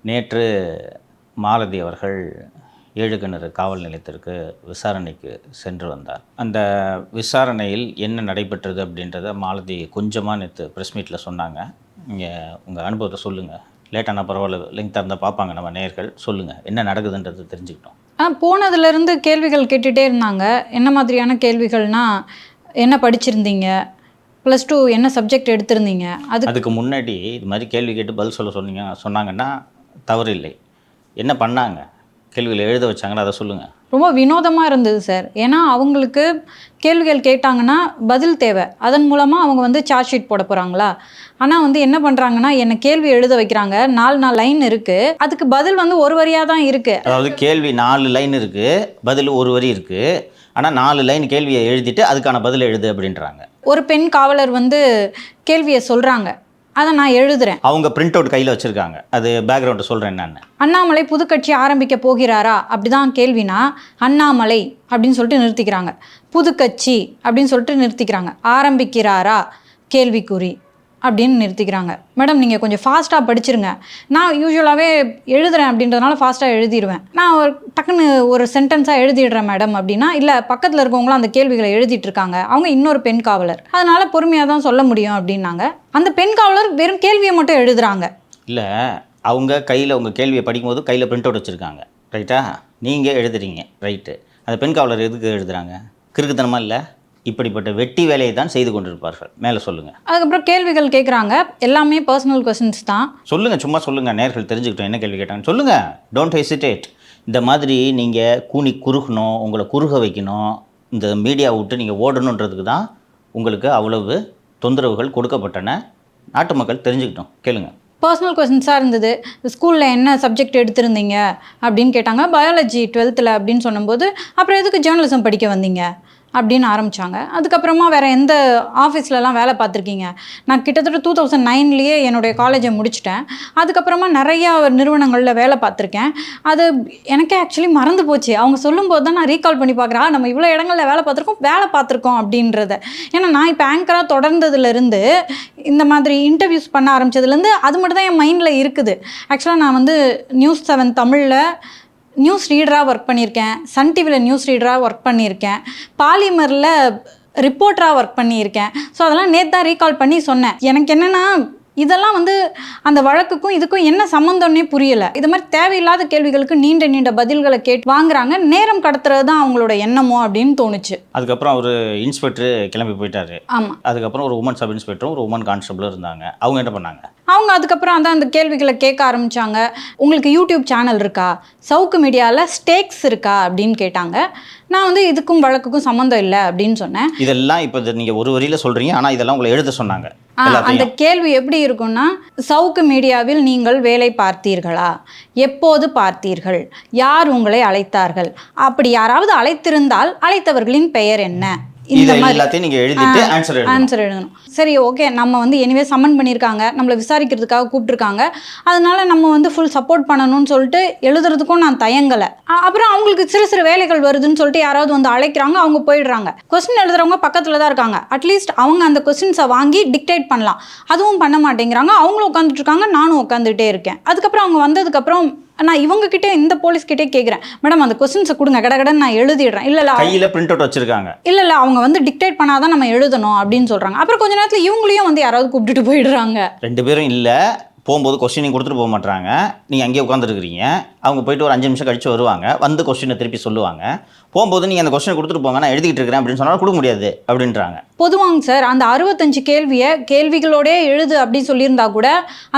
நேற்று மாலதி அவர்கள் ஏழுகிணறு காவல் நிலையத்திற்கு விசாரணைக்கு சென்று வந்தார். அந்த விசாரணையில் என்ன நடைபெற்றது அப்படின்றத மாலதி கொஞ்சமாக நேற்று ப்ரெஸ் மீட்டில் சொன்னாங்க. நீங்கள் உங்கள் அனுபவத்தை சொல்லுங்கள். லேட்டானா பரவாயில்ல, லிங்க் இருந்தால் பார்ப்பாங்க நம்ம நேயர்கள். சொல்லுங்கள், என்ன நடக்குதுன்றது தெரிஞ்சுக்கிட்டோம். போனதுலேருந்து கேள்விகள் கேட்டுகிட்டே இருந்தாங்க. என்ன மாதிரியான கேள்விகள்னா, என்ன படிச்சிருந்தீங்க, +2 என்ன சப்ஜெக்ட் எடுத்திருந்தீங்க, அதுக்கு முன்னாடி இது மாதிரி கேள்வி கேட்டு பதில் சொன்னாங்கன்னா தவறு இல்லை. என்ன பண்ணாங்க, கேள்விகள் எழுத வச்சாங்கன்னா அதை சொல்லுங்கள். ரொம்ப வினோதமாக இருந்தது சார். ஏன்னா அவங்களுக்கு கேள்விகள் கேட்டாங்கன்னா பதில் தேவை. அதன் மூலமாக அவங்க சார்ஜ் ஷீட் போட போகிறாங்களா. ஆனால் என்ன பண்ணுறாங்கன்னா, என்னை கேள்வி எழுத வைக்கிறாங்க. 4 லைன் இருக்குது, அதுக்கு பதில் ஒரு வரியாக தான் இருக்குது. அதாவது கேள்வி 4 லைன் இருக்குது, பதில் ஒரு வரி இருக்குது. ஆனால் 4 லைன் கேள்வியை எழுதிட்டு அதுக்கான பதில் எழுது அப்படின்றாங்க. ஒரு பெண் காவலர் கேள்வியை சொல்கிறாங்க, அதை நான் எழுதுறேன். அவங்க பிரிண்ட் அவுட் கையில் வச்சுருக்காங்க. அது பேக்ரவுண்டை சொல்கிறேன் என்னன்னு. அண்ணாமலை புதுக்கட்சி ஆரம்பிக்க போகிறாரா அப்படிதான் கேள்வினா, அண்ணாமலை அப்படின்னு சொல்லிட்டு நிறுத்திக்கிறாங்க. புதுக்கட்சி அப்படின்னு சொல்லிட்டு நிறுத்திக்கிறாங்க. ஆரம்பிக்கிறாரா கேள்விக்குறி அப்படின்னு நிறுத்திக்கிறாங்க. மேடம் நீங்கள் கொஞ்சம் ஃபாஸ்ட்டாக படிச்சிருங்க. நான் யூஸ்வலாகவே எழுதுறேன் அப்படின்றதுனால ஃபாஸ்ட்டாக எழுதிடுவேன். நான் டக்குன்னு ஒரு சென்டென்ஸாக எழுதிடுறேன் மேடம் அப்படின்னா, இல்லை பக்கத்தில் இருக்கவங்களும் அந்த கேள்விகளை எழுதிட்டு இருக்காங்க, அவங்க இன்னொரு பெண் காவலர், அதனால பொறுமையாக தான் சொல்ல முடியும் அப்படின்னாங்க. அந்த பெண் காவலர் வெறும் கேள்வியை மட்டும் எழுதுறாங்க. இல்லை, அவங்க கையில் உங்கள் கேள்வியை படிக்கும்போது கையில் பிரிண்ட் அவுட் வச்சுருக்காங்க, ரைட்டா? நீங்கள் எழுதுறீங்க, ரைட்டு. அந்த பெண் காவலர் எதுக்கு எழுதுறாங்க? கிறுக்குத்தனமாக இல்லை? இப்படிப்பட்ட வெட்டி வேலையை தான் செய்து கொண்டிருப்பார்கள். மேலே சொல்லுங்கள். அதுக்கப்புறம் கேள்விகள் கேட்குறாங்க, எல்லாமே பர்சனல் கொஸ்டின்ஸ் தான். சொல்லுங்கள், சும்மா சொல்லுங்கள், நேர்கள் தெரிஞ்சுக்கிட்டோம் என்ன கேள்வி கேட்டாங்க. சொல்லுங்கள், டோன்ட் ஹெசிடேட். இந்த மாதிரி நீங்கள் கூனி குறுகணும், உங்களை குறுக வைக்கணும், இந்த மீடியா விட்டு நீங்கள் ஓடணுன்றதுக்கு தான் உங்களுக்கு அவ்வளவு தொந்தரவுகள் கொடுக்கப்பட்டன. நாட்டு மக்கள் தெரிஞ்சுக்கிட்டோம். கேளுங்க. பர்சனல் கொஸ்டின்ஸாக இருந்தது. ஸ்கூலில் என்ன சப்ஜெக்ட் எடுத்திருந்தீங்க அப்படின்னு கேட்டாங்க. பயாலஜி 12th அப்படின்னு சொன்னபோது, அப்புறம் எதுக்கு ஜேர்னலிசம் படிக்க வந்தீங்க அப்படின்னு ஆரம்பித்தாங்க. அதுக்கப்புறமா வேறு எந்த ஆஃபீஸ்லலாம் வேலை பார்த்துருக்கீங்க? நான் கிட்டத்தட்ட 2009 என்னுடைய காலேஜை முடிச்சிட்டேன். அதுக்கப்புறமா நிறையா நிறுவனங்களில் வேலை பார்த்துருக்கேன். அது எனக்கே ஆக்சுவலி மறந்து போச்சு. அவங்க சொல்லும்போது தான் நான் ரீகால் பண்ணி பார்க்குறேன், நம்ம இவ்வளோ இடங்களில் வேலை பார்த்துருக்கோம் அப்படின்றத. ஏன்னா நான் இப்போ ஆங்கராக தொடர்ந்ததுலேருந்து, இந்த மாதிரி இன்டர்வியூஸ் பண்ண ஆரம்பித்ததுலேருந்து அது மட்டும் தான் என் மைண்டில் இருக்குது. ஆக்சுவலாக நான் நியூஸ் 7 தமிழில் நியூஸ் ரீடராக ஒர்க் பண்ணியிருக்கேன். சன் டிவியில் நியூஸ் ரீடராக ஒர்க் பண்ணியிருக்கேன். பாலிமரில் ரிப்போர்ட்டராக ஒர்க் பண்ணியிருக்கேன். ஸோ அதெல்லாம் நேற்று தான் ரீகால் பண்ணி சொன்னேன். எனக்கு என்னென்னா, இதெல்லாம் அந்த வழக்குக்கும் இதுக்கும் என்ன சம்மந்தம்னே புரியலை. இது மாதிரி தேவையில்லாத கேள்விகளுக்கு நீண்ட பதில்களை கேட்டு வாங்குறாங்க. நேரம் கடத்துறது தான் அவங்களோட எண்ணமோ அப்படின்னு தோணுச்சு. அதுக்கப்புறம் அவர் இன்ஸ்பெக்டர் கிளம்பி போயிட்டாரு. ஆமாம். அதுக்கப்புறம் ஒரு உமன் சப் இன்ஸ்பெக்டரும் ஒரு உமன் கான்ஸ்டபிளும் இருந்தாங்க. அவங்க என்ன பண்ணாங்க? அவங்க அதுக்கப்புறம் அந்த கேள்விகளை கேட்க ஆரம்பித்தாங்க. உங்களுக்கு யூடியூப் சேனல் இருக்கா, சவுக்கு மீடியாவில் ஸ்டேக்ஸ் இருக்கா அப்படின்னு கேட்டாங்க. நான் இதுக்கும் வழக்குக்கும் சம்மந்தம் இல்லை அப்படின்னு சொன்னேன். இதெல்லாம் இப்போ நீங்கள் ஒரு வரியில் சொல்கிறீங்க, ஆனால் இதெல்லாம் உங்களை எழுத சொன்னாங்க. அந்த கேள்வி எப்படி இருக்குன்னா, சவுக்கு மீடியாவில் நீங்கள் வேலை பார்த்தீர்களா, எப்போது பார்த்தீர்கள், யார் உங்களை அழைத்தார்கள், அப்படி யாராவது அழைத்திருந்தால் அழைத்தவர்களின் பெயர் என்ன, இந்த மாதிரி எல்லாத்தையும் நீங்கள் எழுதிட்டு ஆன்சர் எழுதணும். சரி, ஓகே, நம்ம எனிவே சம்மன் பண்ணியிருக்காங்க, நம்மளை விசாரிக்கிறதுக்காக கூப்பிட்டுருக்காங்க, அதனால நம்ம ஃபுல் சப்போர்ட் பண்ணணும்னு சொல்லிட்டு எழுதுறதுக்கும் நான் தயங்கலை. அப்புறம் அவங்களுக்கு சிறு வேலைகள் வருதுன்னு சொல்லிட்டு யாராவது அழைக்கிறாங்க, அவங்க போயிடுறாங்க. கொஸ்டின் எழுதுறவங்க பக்கத்தில் தான் இருக்காங்க. அட்லீஸ்ட் அவங்க அந்த கொஸ்டின்ஸை வாங்கி டிக்டேட் பண்ணலாம், அதுவும் பண்ண மாட்டேங்கிறாங்க. அவங்களும் உட்காந்துட்டு இருக்காங்க, நானும் உட்காந்துட்டே இருக்கேன். அதுக்கப்புறம் அவங்க வந்ததுக்கப்புறம் நான் இவங்ககிட்டே, இந்த போலீஸ்கிட்டே கேட்குறேன், மேடம் அந்த கொஸ்டின்ஸை கொடுங்க, கடகடன்னு நான் எழுதிடுறேன். இல்லை கையில் பிரிண்ட் அவுட் வச்சுருக்காங்க. இல்லை அவங்க டிக்டேட் பண்ணாதான் நம்ம எழுதணும் அப்படின்னு சொல்கிறாங்க. அப்புறம் கொஞ்ச நேரத்தில் இவங்களையும் யாராவது கூப்பிட்டுட்டு போயிடுறாங்க. 2 பேரும் இல்லை, போகும்போது கொஸ்டினிங் கொடுத்துட்டு போக மாட்டாங்க. நீங்கள் அங்கேயே உட்காந்துருக்கிறீங்க. அவங்க போயிட்டு ஒரு 5 நிமிஷம் கழிச்சு வருவாங்க, வந்து கொஸ்டினை திருப்பி சொல்லுவாங்க. போகும்போது நீங்கள் அந்த கொஸ்டினை கொடுத்துட்டு போங்க, நான் எழுதிக்கிட்டு இருக்கிறேன் அப்படின்னு சொன்னால் கொடுக்க முடியாது அப்படின்றாங்க. பொதுவாங்க சார், அந்த 65 கேள்விகளோடே எழுது அப்படின்னு சொல்லியிருந்தா கூட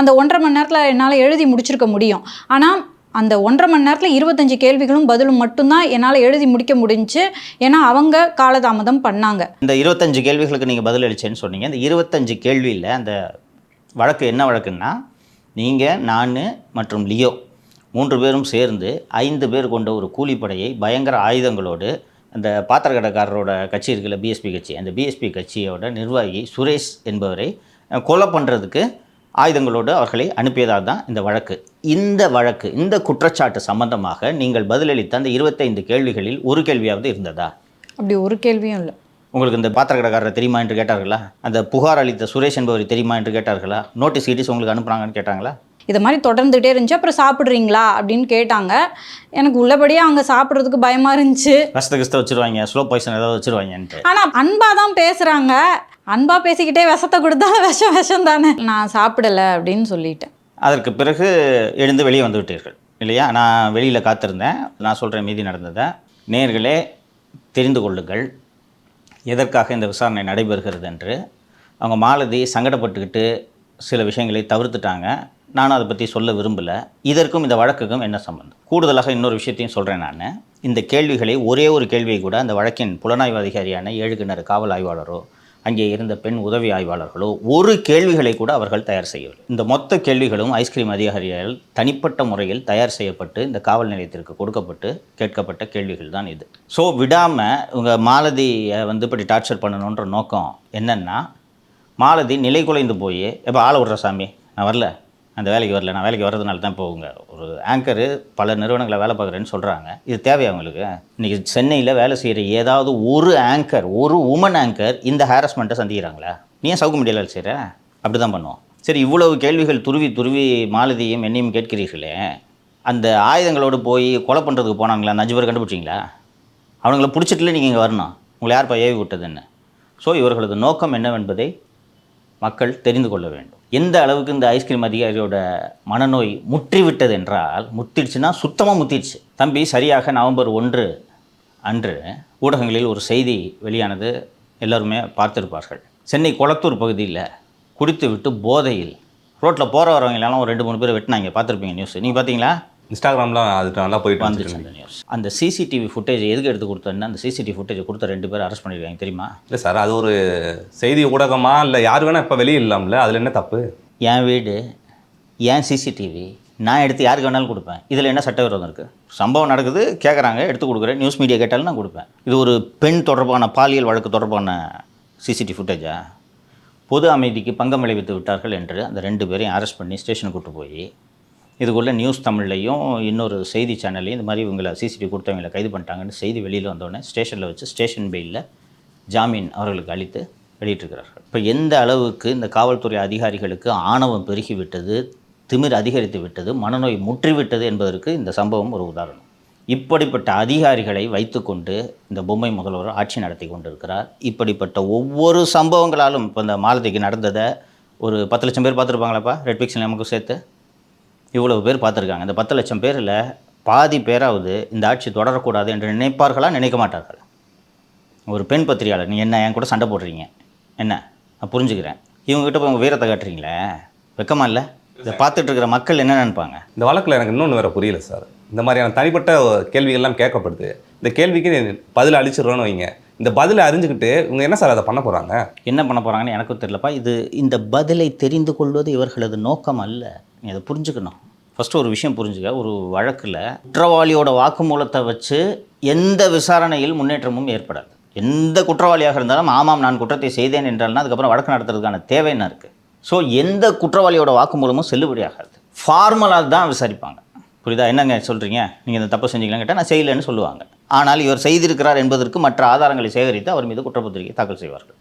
அந்த 1.5 மணி நேரத்தில் என்னால் எழுதி முடிச்சிருக்க முடியும். ஆனால் அந்த 1.5 மணி நேரத்தில் 25 கேள்விகளும் பதிலும் மட்டும்தான் என்னால் எழுதி முடிக்க முடிஞ்சு. ஏன்னா அவங்க காலதாமதம் பண்ணாங்க. இந்த 25 கேள்விகளுக்கு நீங்கள் பதில் அளிச்சேன்னு சொன்னீங்க. இந்த 25 கேள்வியில் அந்த வழக்கு என்ன வழக்குன்னா, நீங்கள், நான் மற்றும் லியோ 3 பேரும் சேர்ந்து 5 பேர் கொண்ட ஒரு கூலிப்படையை பயங்கர ஆயுதங்களோடு, அந்த பாத்திரக்கடைக்காரரோட கட்சி இருக்குல்ல, பிஎஸ்பி கட்சி, அந்த பிஎஸ்பி கட்சியோட நிர்வாகி சுரேஷ் என்பவரை கொலை பண்ணுறதுக்கு ஆயுதங்களோடு அவர்களை அனுப்பியதாக தான் இந்த வழக்கு. இந்த குற்றச்சாட்டு சம்பந்தமாக நீங்கள் பதிலளித்த அந்த 25 கேள்விகளில் ஒரு கேள்வியாவது இருந்ததா? அப்படி ஒரு கேள்வியும் இல்லை. உங்களுக்கு இந்த பாத்திரக்கடைக்காரரை தெரியுமா என்று கேட்டார்களா? அந்த புகார் அளித்த சுரேஷ் என்பவரை தெரியுமா என்று கேட்டார்களா? நோட்டீஸ் உங்களுக்கு அனுப்புனாங்கன்னு கேட்டாங்களா? இது மாதிரி தொடர்ந்துகிட்டே இருந்துச்சு. அப்புறம் சாப்பிட்றீங்களா அப்படின்னு கேட்டாங்க. எனக்கு உள்ளபடியே அங்கே சாப்பிட்றதுக்கு பயமாக இருந்துச்சு. விஷத்தை வச்சுருவாங்க, ஸ்லோ பாய்சன் ஏதாவது வச்சுருவாங்கன்ட்டு. ஆனால் அன்பாக தான் பேசுகிறாங்க. அன்பாக பேசிக்கிட்டே விஷத்தை கொடுத்தா விஷம் தானே. நான் சாப்பிடலை அப்படின்னு சொல்லிட்டேன். அதற்கு பிறகு எழுந்து வெளியே வந்து விட்டீர்கள் இல்லையா? நான் வெளியில் காத்திருந்தேன். நான் சொல்கிறேன் மீதி நடந்ததை. நேயர்களே, தெரிந்து கொள்ளுங்கள் எதற்காக இந்த விசாரணை நடைபெறுகிறது என்று. அவங்க மாலதி சங்கடப்பட்டுக்கிட்டு சில விஷயங்களை தவிர்த்துட்டாங்க. நானும் அதை பற்றி சொல்ல விரும்பலை. இதற்கும் இந்த வழக்குக்கும் என்ன சம்பந்தம்? கூடுதலாக இன்னொரு விஷயத்தையும் சொல்கிறேன். நான் இந்த கேள்விகளை ஒரே ஒரு கேள்வியை கூட அந்த வழக்கின் புலனாய்வு அதிகாரியான 7 கிணறு காவல் ஆய்வாளரோ அங்கே இருந்த பெண் உதவி ஆய்வாளர்களோ ஒரு கேள்விகளை கூட அவர்கள் தயார் செய்யவில்லை. இந்த மொத்த கேள்விகளும் ஐஸ்கிரீம் அதிகாரிகள் தனிப்பட்ட முறையில் தயார் செய்யப்பட்டு இந்த காவல் நிலையத்திற்கு கொடுக்கப்பட்டு கேட்கப்பட்ட கேள்விகள் தான் இது. ஸோ விடாமல் உங்கள் மாலதியை இப்படி டார்ச்சர் பண்ணணுன்ற நோக்கம் என்னென்னா, மாலதி நிலை குலைந்து போய் எப்போ ஆளை விட்ற சாமி, நான் வரல, அந்த வேலைக்கு வரல, நான் வேலைக்கு வர்றதுனால தான் போகுங்க. ஒரு ஆங்கரு பல நிறுவனங்களை வேலை பார்க்குறேன்னு சொல்கிறாங்க. இது தேவையா அவங்களுக்கு? இன்றைக்கி சென்னையில் வேலை செய்கிற ஏதாவது ஒரு ஆங்கர், ஒரு உமன் ஆங்கர் இந்த ஹாரஸ்மெண்ட்டை சந்திக்கிறாங்களா? நீ ஏன் சவுக்கு மீடியாவில் செய்கிற? அப்படி தான் பண்ணுவோம். சரி, இவ்வளவு கேள்விகள் துருவி மாலதியும் என்னையும் கேட்கிறீர்களே, அந்த ஆயுதங்களோடு போய் கொலை பண்ணுறதுக்கு போனாங்களா? அந்த 5 பேர் கண்டுபிடிச்சிங்களா? அவங்கள பிடிச்சிட்டுல நீங்கள் இங்கே வரணும். உங்களை யார் ஏவி விட்டதுன்னு. ஸோ இவர்களது நோக்கம் என்னவென்பதை மக்கள் தெரிந்து கொள்ள வேண்டும். எந்த அளவுக்கு இந்த ஐஸ்கிரீம் அதிகாரியோட மனநோய் முற்றிவிட்டது என்றால், முத்திடுச்சுன்னா சுத்தமாக முத்திடுச்சு. தம்பி சரியாக நவம்பர் 1 அன்று ஊடகங்களில் ஒரு செய்தி வெளியானது, எல்லோருமே பார்த்துருப்பார்கள். சென்னை கொளத்தூர் பகுதியில் குடித்து விட்டு போதையில் ரோட்டில் போகிற வரவங்களெல்லாம் ஒரு 2-3 பேர் வெட்டினாங்க. பார்த்துருப்பீங்க நியூஸ். நீங்கள் பார்த்தீங்களா? இன்ஸ்டாகிராமில் அது நல்லா போயிட்டு வந்துச்சு அந்த நியூஸ். அந்த சிசிடிவி ஃபுட்டேஜ் எதுக்கு எடுத்து கொடுத்தோன்னா, அந்த சிசிடிவி ஃபுட்டேஜ் கொடுத்த 2 பேர் அரெஸ்ட் பண்ணியிருக்காங்க தெரியுமா? இல்லை சார், அது ஒரு செய்தி ஊடகமா இல்லை யார் வேணால் இப்போ வெளியே இல்லாமல, அதில் என்ன தப்பு? என் வீடு, என் சிசிடிவி, நான் எடுத்து யாருக்கு வேணாலும் கொடுப்பேன். இதில் என்ன சட்டவிரோதம் இருக்குது? சம்பவம் நடக்குது, கேட்குறாங்க, எடுத்து கொடுக்குறேன். நியூஸ் மீடியா கேட்டாலும் நான் கொடுப்பேன். இது ஒரு பெண் தொடர்பான பாலியல் வழக்கு தொடர்பான சிசிடிவி ஃபுட்டேஜா? பொது அமைதிக்கு பங்கம் விளைவித்து விட்டார்கள் என்று அந்த 2 பேரையும் அரெஸ்ட் பண்ணி ஸ்டேஷனுக்கு கூட்டு போய், இதுக்குள்ளே நியூஸ் தமிழ்லையும் இன்னொரு செய்தி சேனல்லையும் இந்த மாதிரி இவங்களை சிசிடிவி கொடுத்தவங்களை கைது பண்ணிட்டாங்கன்னு செய்தி வெளியில் வந்தோடனே ஸ்டேஷனில் வச்சு ஸ்டேஷன் பெயிலில் ஜாமீன் அவர்களுக்கு அளித்து வெளியிட்டிருக்கிறார்கள். இப்போ எந்த அளவுக்கு இந்த காவல்துறை அதிகாரிகளுக்கு ஆணவம் பெருகிவிட்டது, திமிர் அதிகரித்து விட்டது, மனநோய் முற்றிவிட்டது என்பதற்கு இந்த சம்பவம் ஒரு உதாரணம். இப்படிப்பட்ட அதிகாரிகளை வைத்துக்கொண்டு இந்த பொம்மை முதல்வர் ஆட்சி நடத்தி கொண்டிருக்கிறார். இப்படிப்பட்ட ஒவ்வொரு சம்பவங்களாலும் இப்போ இந்த மாலதிக்கு நடந்ததை ஒரு 10 லட்சம் பேர் பார்த்துருப்பாங்களாப்பா, ரெட் பிக்சல் நமக்கு சேர்த்து இவ்வளவு பேர் பார்த்துருக்காங்க. இந்த 10 லட்சம் பேரில் பாதி பேராவது இந்த ஆட்சி தொடரக்கூடாது என்று நினைப்பார்களா, நினைக்க மாட்டார்கள்? ஒரு பெண் பத்திரிகையாளர், நீ என்ன என் கூட சண்டை போடுறீங்க, என்ன நான் புரிஞ்சுக்கிறேன், இவங்ககிட்ட போய் உங்கள் வீரத்தை காட்டுறீங்களே, வெக்கமா இல்லை? இதை பார்த்துட்டு இருக்கிற மக்கள் என்ன நினைப்பாங்க? இந்த வழக்கில் எனக்கு இன்னொன்று வேறு புரியல சார். இந்த மாதிரியான தனிப்பட்ட கேள்விகள்லாம் கேட்கப்படுது. இந்த கேள்விக்கு பதில் அளிச்சிடறோன்னு வைங்க, இந்த பதிலை அறிஞ்சுக்கிட்டு இவங்க என்ன சார் அதை பண்ண போகிறாங்க? என்ன பண்ண போகிறாங்கன்னு எனக்கும் தெரியலப்பா. இந்த பதிலை தெரிந்து கொள்வது இவர்களது நோக்கம் அல்ல. நீ அதை புரிஞ்சுக்கணும். ஃபஸ்ட்டு ஒரு விஷயம் புரிஞ்சுக்க. ஒரு வழக்கில் குற்றவாளியோட வாக்குமூலத்தை வச்சு எந்த விசாரணையில் முன்னேற்றமும் ஏற்படாது. எந்த குற்றவாளியாக இருந்தாலும் ஆமாம் நான் குற்றத்தை செய்தேன் என்றால்னா அதுக்கப்புறம் வழக்கு நடத்துறதுக்கான தேவை என்ன இருக்குது? ஸோ எந்த குற்றவாளியோட வாக்குமூலமும் செல்லுபடியாகாது. ஃபார்மலாக தான் விசாரிப்பாங்க. புரியுதா? என்னங்க சொல்கிறீங்க, நீங்கள் இந்த தப்பு செஞ்சீங்களான்னு கேட்டால் நான் செய்யலைன்னு சொல்லுவாங்க. ஆனால் இவர் செய்திருக்கிறார் என்பதற்கு மற்ற ஆதாரங்களை சேகரித்து அவர் மீது குற்றப்பத்திரிகை தாக்கல் செய்வார்கள்.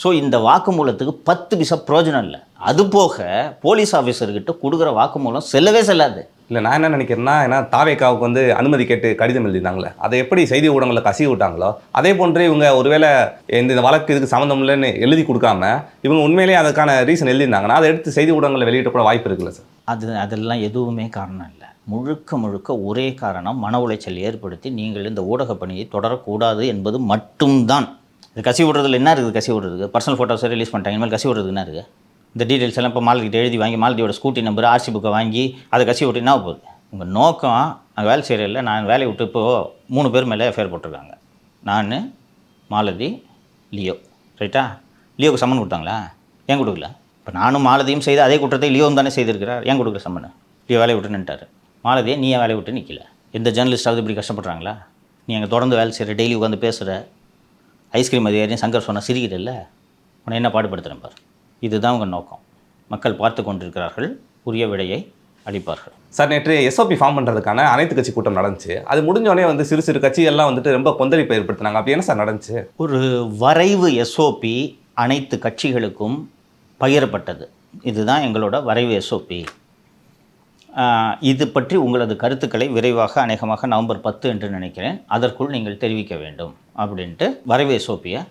ஸோ இந்த வாக்குமூலத்துக்கு 10 பைசா பிரயோஜனம் இல்லை. அதுபோக போலீஸ் ஆஃபீஸர்கிட்ட கொடுக்குற வாக்குமூலம் செல்லவே செல்லாது. இல்லை, நான் என்ன நினைக்கிறேன்னா, ஏன்னா தாவேக்காவுக்கு அனுமதி கேட்டு கடிதம் எழுதினாங்களே, அதை எப்படி செய்தி ஊடகங்களில் கசிய விட்டாங்களோ அதே போன்று இவங்க ஒருவேளை இந்த வழக்கு இதுக்கு சம்மந்தம் இல்லைன்னு எழுதி கொடுக்காம இவங்க உண்மையிலேயே அதுக்கான ரீசன் எழுதியிருந்தாங்கன்னா அதை எடுத்து செய்தி ஊடகங்களில் வெளியிட்ட கூட வாய்ப்பு இருக்குல்ல சார்? அதெல்லாம் எதுவுமே காரணம் இல்லை. முழுக்க ஒரே காரணம், மன உளைச்சல் ஏற்படுத்தி நீங்கள் இந்த ஊடக பணியை தொடரக்கூடாது என்பது மட்டும்தான். இது கசி விடுறதுல என்ன இருக்குது? கசி விடுறதுக்கு பர்சனல் ஃபோட்டோஸை ரிலீஸ் பண்ணிட்டாங்க. இனிமேல் கசி விடுறதுக்கு என்ன இருக்குது? இந்த டீட்டெயில்ஸ் எல்லாம் இப்போ மாலதிக்கிட்ட எழுதி வாங்கி மாலதியோட ஸ்கூட்டி நம்பர், ஆர்சி புக்கை வாங்கி அதை கசி விட்டு என்ன போகுது? உங்கள் நோக்கம் நான் வேலை செய்கிறதில்ல, நான் வேலையை விட்டு இப்போது 3 பேர் மேலே எஃப்ஐஆர் போட்டிருக்காங்க. நான், மாலதி, லியோ. ரைட்டா? லியோவுக்கு சம்மன் கொடுத்தாங்களா? ஏன் கொடுக்கல? இப்போ நானும் மாலதியும் செய்த அதே குற்றத்தை லியோவும் தானே செய்திருக்கிறார். ஏன் கொடுக்குற சம்மன்? லியோ வேலையை விட்டு நின்ட்டார். மாலதியை நீ ஏன் வேலையை விட்டு நிற்கல? எந்த ஜேர்னலிஸ்டாவது இப்படி கஷ்டப்படுறாங்களா? நீ அங்கே தொடர்ந்து வேலை செய்கிற, டெய்லி உட்காந்து பேசுகிற, ஐஸ்கிரீம் அதிகாரியும் சங்கர் சொன்னால் சிரிக்கிறல்ல, உன்னை என்ன பாடுபடுத்துகிறேன் பார். இதுதான் உங்கள் நோக்கம். மக்கள் பார்த்து கொண்டிருக்கிறார்கள், உரிய விடையை அளிப்பார்கள். சார், நேற்று எஸ்ஓபி ஃபார்ம் பண்ணுறதுக்கான அனைத்து கட்சி கூட்டம் நடந்துச்சு. அது முடிஞ்சோடனே சிறு கட்சிகள்லாம் ரொம்ப கொந்தளிப்பை ஏற்படுத்தினாங்க. அப்படி என்ன சார் நடந்துச்சு? ஒரு வரைவு எஸ்ஓபி அனைத்து கட்சிகளுக்கும் பகிரப்பட்டது. இதுதான் எங்களோட வரைவு எஸ்ஓபி. இது பற்றி உங்களது கருத்துக்களை விரைவாக அநேகமாக நவம்பர் 10 என்று நினைக்கிறேன், அதற்குள் நீங்கள் தெரிவிக்க வேண்டும் அப்படின்ட்டு வரைவு எஸ்ஓபியை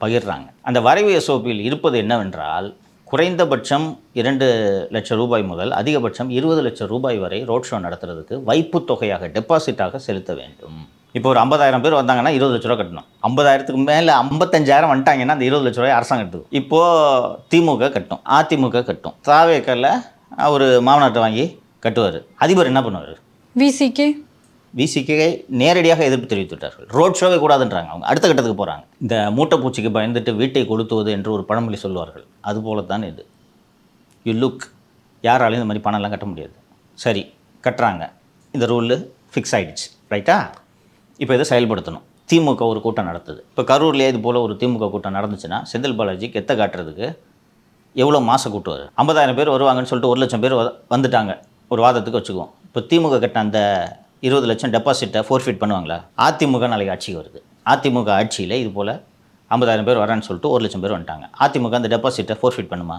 பகிர்றாங்க. அந்த வரைவு எஸ்ஓபியில் இருப்பது என்னவென்றால், குறைந்தபட்சம் 2 லட்சம் ரூபாய் முதல் அதிகபட்சம் 20 லட்சம் ரூபாய் வரை ரோட் ஷோ நடத்துறதுக்கு வைப்புத் தொகையாக டெபாசிட்டாக செலுத்த வேண்டும். இப்போ ஒரு 50,000 பேர் வந்தாங்கன்னா 20 லட்ச ரூபா கட்டணும். 50,000க்கு மேலே 55,000 வந்துட்டாங்கன்னா அந்த 20 லட்ச ரூபாய் அரசாங்கம் எடுத்துக்கும். இப்போது திமுக கட்டும், அதிமுக கட்டும், தாவேக்கல்ல ஒரு மாமனார்ட்ட வாங்கி கட்டுவார். அதிபர் என்ன பண்ணுவார்? விசிகே நேரடியாக எதிர்ப்பு தெரிவித்து விட்டார்கள். ரோட் ஷோவே கூடாதுன்றாங்க. அவங்க அடுத்த கட்டத்துக்கு போகிறாங்க. இந்த மூட்டைப்பூச்சிக்கு பயந்துட்டு வீட்டை கொளுத்துவது என்று ஒரு பழமொழி சொல்வார்கள். அதுபோல தான் இது. யூ லுக், யாராலையும் இந்த மாதிரி பணம்லாம் கட்ட முடியாது. சரி, கட்டுறாங்க. இந்த ரூலு ஃபிக்ஸ் ஆகிடுச்சு, ரைட்டா? இப்போ இதை செயல்படுத்தணும். திமுக ஒரு கூட்டம் நடத்துது. இப்போ கரூர்லேயே இது போல் ஒரு திமுக கூட்டம் நடந்துச்சுன்னா செந்தில் பாலாஜிக்கு எத்த காட்டுறதுக்கு எவ்வளோ மாதம் கூட்டுவார்? 50,000 பேர் வருவாங்கன்னு சொல்லிட்டு 1 லட்சம் பேர் வந்துட்டாங்க ஒரு வாதத்துக்கு வச்சுக்குவோம். இப்போ திமுக கட்டின அந்த 20 லட்சம் டெபாசிட்டை ஃபோர்ஃபிட் பண்ணுவாங்களா? அதிமுக நாளைக்கு ஆட்சிக்கு வருது. அதிமுக ஆட்சியில் இது போல் 50,000 பேர் வரான்னு சொல்லிட்டு 1 லட்சம் பேர் வந்துட்டாங்க. அதிமுக அந்த டெபாசிட்டை ஃபோர்ஃபிட் பண்ணுமா?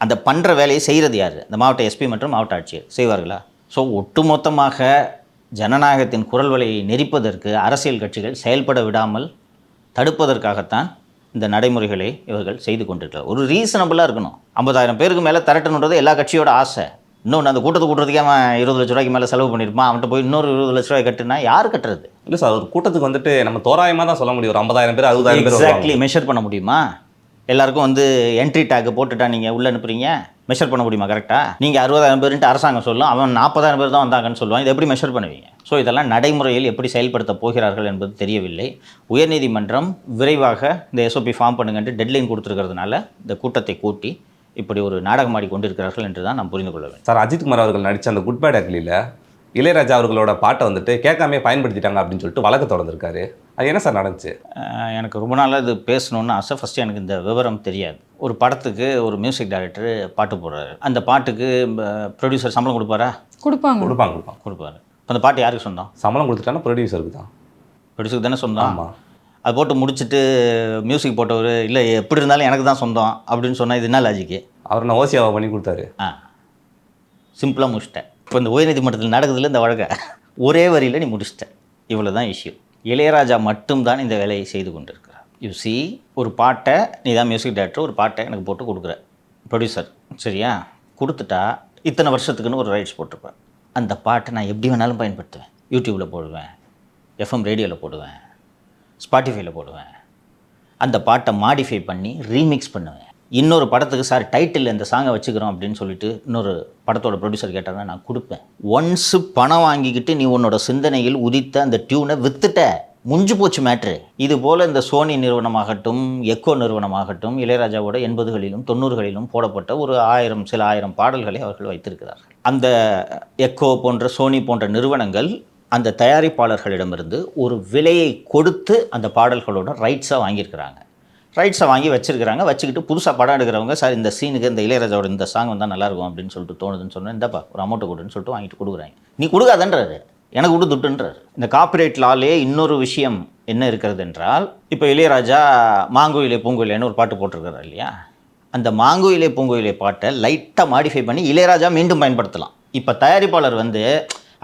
அந்த பண்ணுற வேலையை செய்கிறது யார்? இந்த மாவட்ட எஸ்பி மற்றும் மாவட்ட ஆட்சியர் செய்வார்களா? ஸோ ஒட்டுமொத்தமாக ஜனநாயகத்தின் குரல் வலையை நெரிப்பதற்கு அரசியல் கட்சிகள் செயல்பட விடாமல் தடுப்பதற்காகத்தான் இந்த நடைமுறைகளை இவர்கள் செய்து கொண்டிருக்கிறார். ஒரு ரீசனபிளாக இருக்கணும். 50,000 பேருக்கு மேலே திரட்டணுன்றது எல்லா கட்சியோட ஆசை. இன்னொன்று, அந்த கூட்டத்தை கூட்டுறதுக்கே அவன் 20 லட்ச ரூபாய்க்கு மேலே செலவு பண்ணியிருப்பான். அவன்கிட்ட போய் இன்னொரு 20 லட்ச ரூபாய் கட்டுனா யார் கட்டுறது? இல்லை சார், ஒரு கூட்டத்துக்கு வந்துட்டு நம்ம தோராயமாக தான் சொல்ல முடியும். ஒரு 50,000 பேர் 60,000 பேர் எக்ஸாக்ட்லி மெஷர் பண்ண முடியுமா? எல்லாருக்கும் என்ட்ரி டேக் போட்டுட்டா நீங்கள் உள்ளே அனுப்புறீங்க, மெஷர் பண்ண முடியுமா? கரெக்டாக நீங்கள் 60,000 பேருன்ட்டு அரசாங்கம் சொல்லும், அவன் 40,000 பேர் தான் வந்தாங்கன்னு சொல்லுவான். இதை எப்படி மெஷர் பண்ணுவீங்க? ஸோ இதெல்லாம் நடைமுறையில் எப்படி செயல்படுத்த போகிறார்கள் என்பது தெரியவில்லை. உயர்நீதிமன்றம் விரைவாக இந்த எஸ்ஓபி ஃபார்ம் பண்ணுங்கன்ட்டு டெட்லைன் கொடுத்துருக்கிறதுனால இந்த கூட்டத்தை கூட்டி இப்படி ஒரு நாடகமாடி கொண்டிருக்கிறார்கள் என்று தான் நாம் புரிந்து கொள்ள வேண்டும். சார், அஜித்குமார் அவர்கள் நடித்த அந்த குட் பேட் அக்லியில் இளையராஜா அவர்களோட பாட்டை வந்துட்டு கேட்காமே பயன்படுத்திட்டாங்க அப்படின்னு சொல்லிட்டு வழக்கு தொடர்ந்துருக்காரு. அது என்ன சார் நடந்துச்சு? எனக்கு ரொம்ப நாளாக இது பேசணுன்னு ஆசை. ஃபஸ்ட்டு எனக்கு இந்த விவரம் தெரியாது. ஒரு படத்துக்கு ஒரு மியூசிக் டைரக்டர் பாட்டு போடுறாரு. அந்த பாட்டுக்கு ப்ரொடியூசர் சம்பளம் கொடுப்பாரா? கொடுப்பாரு. அந்த பாட்டு யாருக்கு சொந்தம்? சம்பளம் கொடுத்துட்டானா ப்ரொடியூசருக்கு தான். ப்ரொடியூசருக்கு தானே சொந்தம். ஆமாம். அது போட்டு முடிச்சுட்டு மியூசிக் போட்டவர் இல்லை எப்படி இருந்தாலும் எனக்கு தான் சொந்தம் அப்படின்னு சொன்னால் இது என்ன லாஜிக்கு? அவர் நான் ஓசியாவை பண்ணி கொடுத்தாரு. சிம்பிளாக முடிச்சிட்டேன். இப்போ இந்த உயர்நீதிமன்றத்தில் நடக்குதுல இந்த வழக்கை ஒரே வரியில் நீ முடிச்சிட்டேன். இவ்வளோ தான் இஷ்யூ. இளையராஜா மட்டும்தான் இந்த வேலையை செய்து கொண்டிருக்கிறார். யூசி, ஒரு பாட்டை நீ தான் மியூசிக் டைரக்டர், ஒரு பாட்டை எனக்கு போட்டு கொடுக்குற ப்ரொடியூசர், சரியா? கொடுத்துட்டா இத்தனை வருஷத்துக்குன்னு ஒரு ரைட்ஸ் போட்டிருப்பேன். அந்த பாட்டை நான் எப்படி வேணாலும் பயன்படுத்துவேன். யூடியூப்பில் போடுவேன், எஃப்எம் ரேடியோவில் போடுவேன், ஸ்பாட்டிஃபைல போடுவேன். அந்த பாட்டை மாடிஃபை பண்ணி ரீமிக்ஸ் பண்ணுவேன். இன்னொரு படத்துக்கு சார் டைட்டில் இந்த சாங்கை வச்சுக்கிறோம் அப்படின்னு சொல்லிட்டு இன்னொரு படத்தோட ப்ரொடியூசர் கேட்டாங்கன்னா நான் கொடுப்பேன். ஒன்ஸு பணம் வாங்கிக்கிட்டு நீ உன்னோட சிந்தனையில் உதித்த அந்த டியூனை விற்றுட்ட, முடிஞ்சு போச்சு மேட்ரு. இது போல் இந்த சோனி நிறுவனமாகட்டும், எக்கோ நிறுவனமாகட்டும், இளையராஜாவோட 80களிலும் 90களிலும் போடப்பட்ட ஒரு சில ஆயிரம் பாடல்களை அவர்கள் வைத்திருக்கிறார்கள். அந்த எக்கோ போன்ற சோனி போன்ற நிறுவனங்கள் அந்த தயாரிப்பாளர்களிடமிருந்து ஒரு விலையை கொடுத்து அந்த பாடல்களோட ரைட்ஸாக வாங்கியிருக்கிறாங்க. ரைட்ஸை வாங்கி வச்சுருக்கிறாங்க. வச்சுக்கிட்டு புதுசாக படம் எடுக்கிறவங்க சார் இந்த சீனுக்கு இந்த இளையராஜாவோட இந்த சாங் வந்தால் நல்லாயிருக்கும் அப்படின்னு சொல்லிட்டு தோணுதுன்னு சொன்னேன். இந்தப்பா ஒரு அமௌண்ட்டை கொடுன்னு சொல்லிட்டு வாங்கிட்டு கொடுக்குறாங்க. நீ கொடுக்காதன்றாரு, எனக்கு விட்டு துட்டுன்றார். இந்த காப்பிரைட் லாலே இன்னொரு விஷயம் என்ன இருக்கிறது என்றால், இப்போ இளையராஜா மாங்குயிலே பூங்குயிலேன்னு ஒரு பாட்டு போட்டிருக்கிறார் இல்லையா? அந்த மாங்குயிலே பூங்குயிலே பாட்டை லைட்டாக மாடிஃபை பண்ணி இளையராஜா மீண்டும் பயன்படுத்தலாம். இப்போ தயாரிப்பாளர்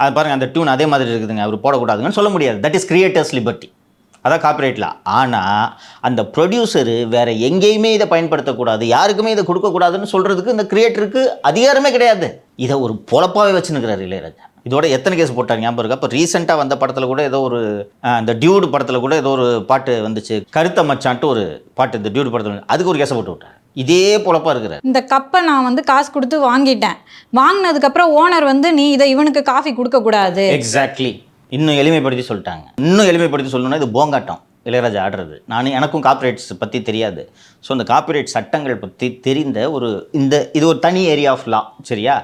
அது பாருங்கள் அந்த டியூன் அதே மாதிரி இருக்குதுங்க, அவர் போடக்கூடாதுன்னு சொல்ல முடியாது. That is creators liberty. அதான் காப்பிரைட்லாம். ஆனால் அந்த ப்ரொடியூசரு வேறு எங்கேயுமே இதை பயன்படுத்தக்கூடாது, யாருக்குமே இதை கொடுக்கக்கூடாதுன்னு சொல்கிறதுக்கு இந்த கிரியேட்டருக்கு அதிகாரமே கிடையாது. இதை ஒரு பொழப்பாகவே வச்சுன்னுக்கிறார் இளையராஜா. இதோட எத்தனை கேஸ் போட்டார் ஞாபகம் இருக்கா? இப்போ ரீசெண்டாக வந்த படத்தில் கூட ஏதோ ஒரு இந்த டியூடு படத்தில் கூட ஏதோ ஒரு பாட்டு வந்துச்சு, கருத்த மச்சான்ட்டு ஒரு பாட்டு இந்த டியூடு படத்தில், அதுக்கு ஒரு கேஸை போட்டு விட்டார். இதே பொழப்பாக இருக்கிறார். இந்த கப்பை நான் காசு கொடுத்து வாங்கிட்டேன், வாங்கினதுக்கப்புறம் ஓனர் நீ இதை இவனுக்கு காஃபி கொடுக்கக்கூடாது. எக்ஸாக்ட்லி. இன்னும் எளிமைப்படுத்தி சொல்லிட்டாங்க. இன்னும் எளிமைப்படுத்தி சொல்லணும்னா இது போங்காட்டம் இளையராஜா ஆடுறது. எனக்கும் காப்பிரைட்ஸ் பற்றி தெரியாது. ஸோ இந்த காப்பிரைட் சட்டங்கள் பற்றி தெரிந்த இது ஒரு தனி ஏரியா ஆஃப் லா, சரியா?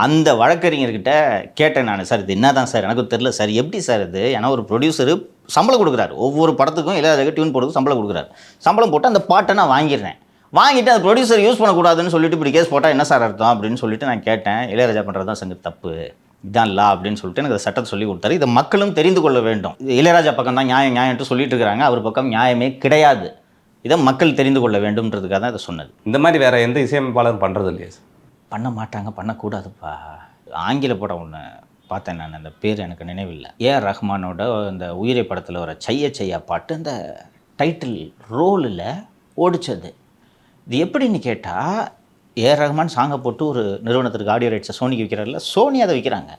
அந்த வழக்கறிஞர்கிட்ட கேட்டேன் நான், சார் இது என்ன தான் சார் எனக்கும் தெரில சார், எப்படி சார் இது? ஏன்னா ஒரு ப்ரொடியூசரு சம்பளம் கொடுக்குறாரு, ஒவ்வொரு படத்துக்கும் இளையராஜாவுக்கு டியூன் போடுறதுக்கு சம்பளம் கொடுக்குறாரு. சம்பளம் போட்டு அந்த பாட்டை நான் வாங்கிடுறேன், வாங்கிட்டு அந்த ப்ரொடியூசர் யூஸ் பண்ணக்கூடாதுன்னு சொல்லிட்டு இப்படி கேஸ் போட்டால் என்ன சார் அர்த்தம் அப்படின்னு சொல்லிட்டு நான் கேட்டேன். இளையராஜா பண்ணுறது தான் சங்க தப்பு, இதான் லா அப்படின்னு சொல்லிட்டு எனக்கு சட்டத்தை சொல்லி கொடுத்தாரு. இதை மக்களும் தெரிந்து கொள்ள வேண்டும். இளையராஜா பக்கம் தான் நியாயம்ட்டு சொல்லிட்டு இருக்கிறாங்க, அவர் பக்கம் நியாயமே கிடையாது. இதை மக்கள் தெரிந்து கொள்ள வேண்டும்ன்றதுக்காக தான் இதை சொன்னது. இந்த மாதிரி வேறு எந்த இசையமைப்பாளரும் பண்ணுறது இல்லையா? பண்ண மாட்டாங்க, பண்ணக்கூடாதுப்பா. ஆங்கில படம் ஒன்று பார்த்தேன் நான், அந்த பேர் எனக்கு நினைவில்லை. ஏஆர் ரஹ்மானோட அந்த உயிரை படத்தில் வர செய்ய செய்யா பாட்டு அந்த டைட்டில் ரோலில் ஓடிச்சது. இது எப்படின்னு கேட்டால், ஏஆர் ரஹ்மான் சாங்கை போட்டு ஒரு நிறுவனத்திற்கு ஆடியோ ரைட்ஸை சோனிக்கு விற்கிறாரில்ல, சோனி அதை விற்கிறாங்க.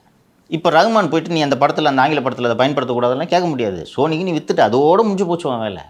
இப்போ ரஹ்மான் போயிட்டு நீ அந்த படத்தில், அந்த ஆங்கில படத்தில் அதை பயன்படுத்தக்கூடாதுன்னு கேட்க முடியாது. சோனிக்கு நீ வித்துட்டு அதோடு முடிஞ்சு போச்சு வேலை.